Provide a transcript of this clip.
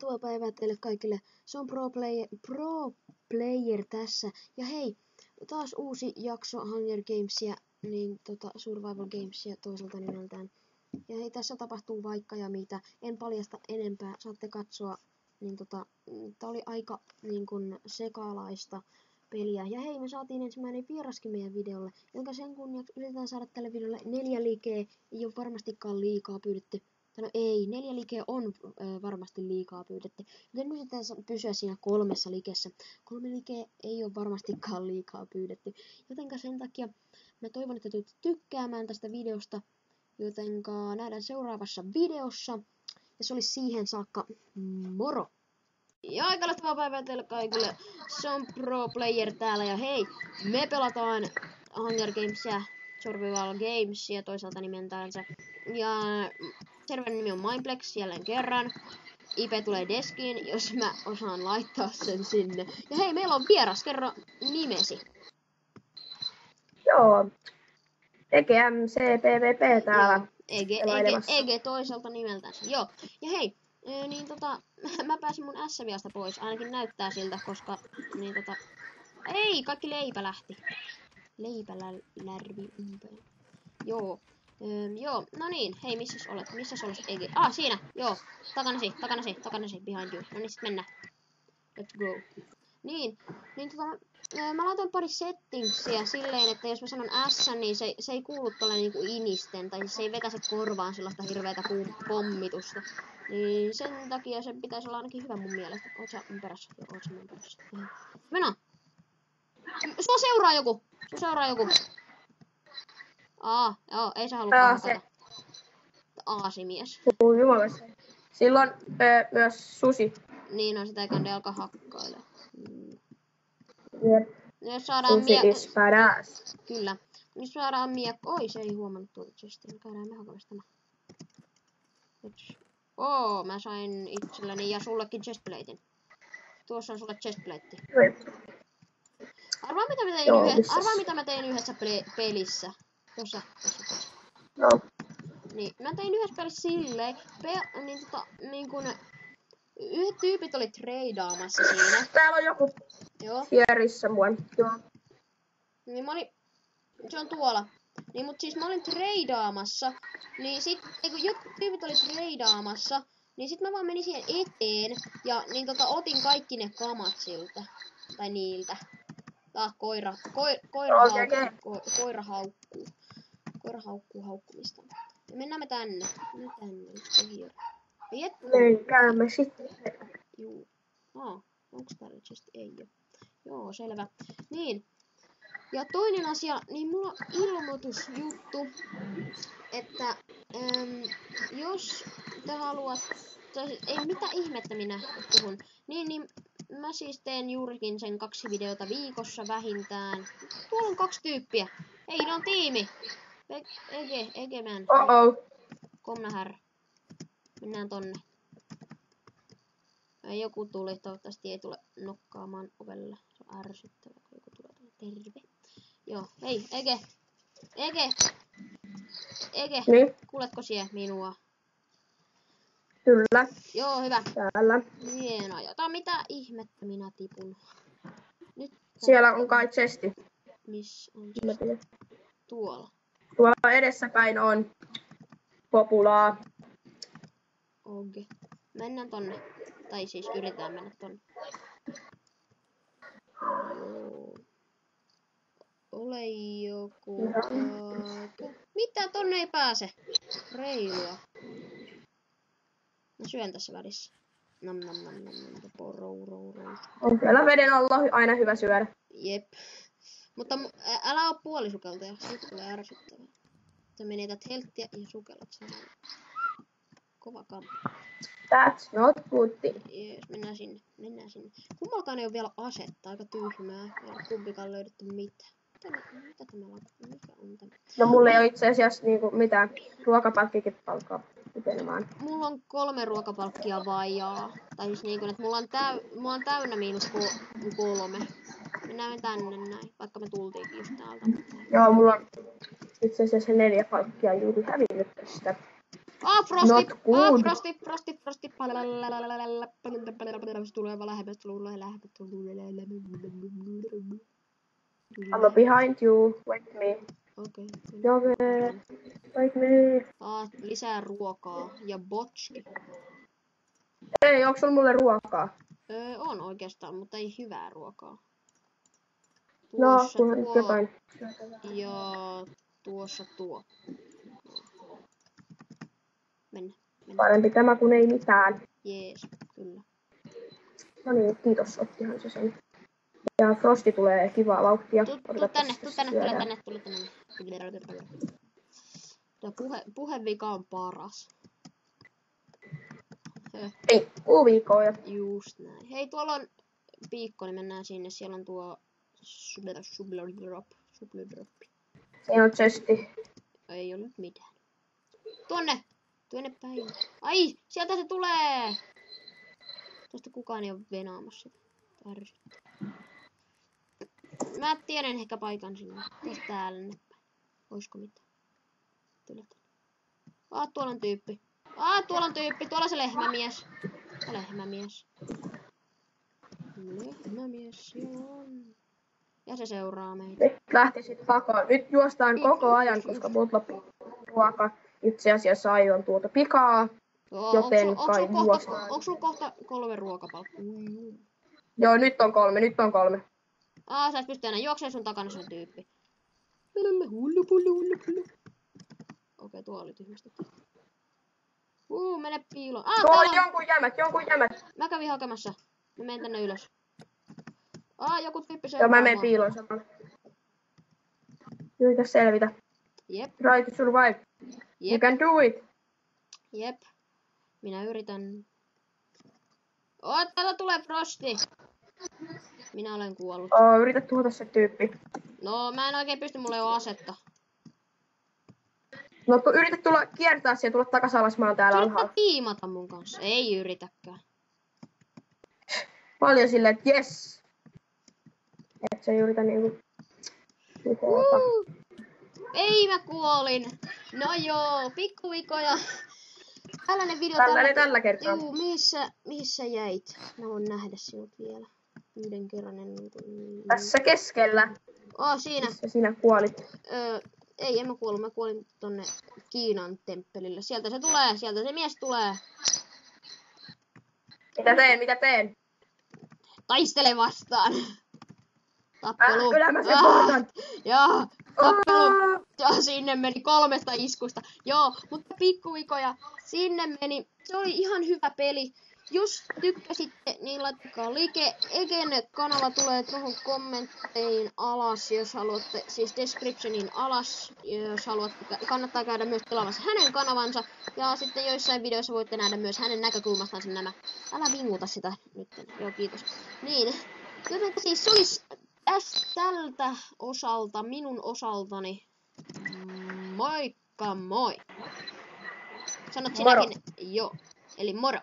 loistavaa päivää teille kaikille. Se on Pro Player tässä. Ja hei, taas uusi jakso Hunger Gamesia, niin Survival Gamesia toiselta nimeltään. Ja hei, tässä tapahtuu vaikka ja mitä. En paljasta enempää, saatte katsoa. Niin tää oli aika niin kun sekalaista peliä. Ja hei, me saatiin ensimmäinen vieraskin meidän videolle. Jonka sen kunniaksi yritetään saada tälle videolle 4 likeä. Ei ole varmastikaan liikaa pyydetty. No ei, 4 likeä on varmasti liikaa pyydetty. Joten nyt yritetään pysyä siinä 3 likessä. 3 likeä ei ole varmastikaan liikaa pyydetty. Jotenka sen takia mä toivon, että tulette tykkäämään tästä videosta. Jotenka nähdään seuraavassa videossa. Ja se olisi siihen saakka moro! Ja aika loistavaa päivää teille kaikille. Se on Pro Player täällä ja hei, me pelataan Hunger Gamesia, Survival Gamesia toisaalta nimeltäänsä. Ja serverin nimi on Mineplex jälleen kerran. IP tulee deskiin, jos mä osaan laittaa sen sinne. Ja hei, meillä on vieras, kerro nimesi. Joo, EGMCPVP täällä. EG toiselta nimeltänsä. Joo, ja hei, niin mä pääsin mun S-viasta pois, ainakin näyttää siltä, koska niin ei, kaikki leipä lähti. Leipä lärvi umpeen. Joo. Joo, no niin, hei, missäs olet EG? Siinä, joo, takanasi, behind you. No niin, sit mennään. Let's go. Niin mä laitan pari settingsia silleen, että jos mä sanon S, niin se ei kuulu tolle niinku inisten, tai se ei vetäse korvaan sellaista hirveetä pommitusta. Niin sen takia se pitäisi olla ainakin hyvä mun mielestä. Oot sä mun perässä? Joo, oot sä mun perässä. Mennään! Sua seuraa joku! Joo, ei sä halua kannattaa. Aasimies. Jumalassa. Silloin myös susi. Niin on, sitä ei kannata alkaa hakkailla. Jep. Jos saadaan Kyllä. Jos saadaan Oi, se ei huomannut tuota chestia. Käydään me hakemassa tämä. Mä sain itselleni ja sullekin chestplatein. Tuossa on sulle chestplate. Arvaa mitä mä tein yhdessä pelissä. Tuossa. No. Niin, mä tein yhdessä pelissä silleen, niin kun yhdet tyypit oli treidaamassa siinä. Täällä on joku hierissä mua. Joo. Niin se on tuolla. Niin mut siis mä olin treidaamassa. Niin sit, kun jotkut tyypit oli treidaamassa, niin sit mä vaan menin siihen eteen. Ja niin otin kaikki ne kamat siltä. Tai niiltä. Koira haukkuu. Koira haukkuu haukkumista. Ja mennään me tänne. Menkäämme sitten. Juu. Onks täällä chesti? Ei oo. Joo, selvä. Niin. Ja toinen asia, niin mulla on ilmoitusjuttu, että jos te haluat, ei mitä ihmettä minä puhun, niin mä siis teen juurikin sen 2 videota viikossa vähintään. Tuolla on 2 tyyppiä. Hei, ne on tiimi. Egeman. Komna herra. Mennään tonne. Joku tuli, toivottavasti ei tule nokkaamaan ovella. Se on ärsyttävä, kun joku tulee tuonne. Terve. Joo, hei, Ege, niin? kuuletko sie minua? Kyllä. Joo, hyvä. Täällä. Hienoa. Jota mitä ihmettä minä tipun? Nyt. Siellä on kai chesti. Missä on chesti? Tuolla. Tuolla edessäpäin on populaa. Okei. Mennään tonne. Tai siis yritetään mennä tonne. Joo. Ole joku. Mitä tonne ei pääse? Reilua. Mä syön tässä välissä. Nam. On siellä veden alla aina hyvä syödä. Jep. Mutta älä oo puolisukeltaja. Siitä tulee ärsyttävää. Sä menetät helttiä ja sukellat samaan. Kova kampi. That's not good. Jees, mennään sinne. Kummallakaan ei oo vielä asetta. Aika tyhmää. Ei oo kumpikaan löydetty mitään. Mikä on tämä? No mulla ei oo itse asiassa niinku mitään ruokapalkkikin palkkaa etenemään. Mulla on 3 ruokapalkkia vajaa. Tai siis niinku, että mulla on täynnä -3. Mennään tänne näin, vaikka me tultiinkin just täältä. Joo, mulla on itse asiassa 4 palkkia juuri hävinnyt tästä. Frosty! Not good. Frosty! Se tulee vaan lähemmäs, tulee lähemmäs. I'm behind you. Wait me. Okei. Jove. Wait me. Lisää ruokaa ja botski. Ei, onko sulla mulle ruokaa? On oikeastaan, mutta ei hyvää ruokaa. No, Tuossa kunhan tuo jotain. ja tuossa tuo. Mennä. Parempi tämä kuin ei mitään. Jees, kyllä. No niin, kiitos, ottihan se sen. Ja Frosti tulee kivaa vauhtia. Tuu tänne. Tuo puhevika on paras. Ei, viikkoja. Just näin. Hei, tuolla on piikko, niin mennään sinne. Siellä on tuo Subledrop. Siinä on chesti. Ei ole nyt mitään. Tuonne päin. Ai, sieltä se tulee! Tuosta kukaan ei ole venaamassa sitä. Ärsyttää. Mä tiedän ehkä paikan sinne. Tuosta täällä päin. Oisko mitään? Tuolla on tyyppi. Tuolla on se lehmämies. Lehmämies siellä on. Ja se seuraa meitä. Nyt lähtisit pakoon. Nyt juostaan koko ajan, koska mut loppuu ruoka. Itse asiassa aion tuota pikaa. Joten kai juostaan. Onko sulla kohta 3 ruokapalkkaa? Joo, nyt on 3. Sä et pysty enää juoksemaan, sun takana se on tyyppi. Okei, tuo oli tyhmästi. Mene piiloon. Tuolla on jonkun jämät. Mä kävin hakemassa. Mä menen tänne ylös. Joku tyyppi Joo, mä menen piiloon samalla. Yritä selvitä. Jep. Try to survive. You can do it. Jep. Minä yritän. Täällä tulee Frosty. Minä olen kuollut. Yritä tuhota se tyyppi. No, mä en oikein pysty, mulla ei ole asetta. No, yritä kiertää ja tulla takas alas, mä oon täällä alhaalla. Yritä tiimata mun kanssa. Ei yritäkään. Paljon silleen, että jes. Et se yritä niinku... Ei, mä kuolin. No joo, pikkuvikoja. Tällainen video tällä kertaa. Juu, missä jäit? Mä voin nähdä sinut vielä. Yhden kerran. Tässä keskellä. Siinä. Missä sinä kuolit? Ei, en mä kuollut. Mä kuolin tonne Kiinan temppelille. Sieltä se mies tulee. Mitä teen? Taistele vastaan. Tappelu. Ylämäisen pohdan. Joo, tappelu. Ja sinne meni 3 iskusta. Joo, mutta pikkuvikoja, sinne meni. Se oli ihan hyvä peli. Jos tykkäsitte, niin laittakaa like. Egen kanava tulee tuohon kommentteihin alas, jos haluatte, siis descriptionin alas, jos haluatte. Kannattaa käydä myös pelaamassa hänen kanavansa. Ja sitten joissain videoissa voitte nähdä myös hänen näkökulmastaan nämä. Älä vinguta sitä nyt. Joo, kiitos. Niin, joten siis se olisi tältä osalta, minun osaltani. Moikka moi! Sanot sinäkin, joo, eli moro.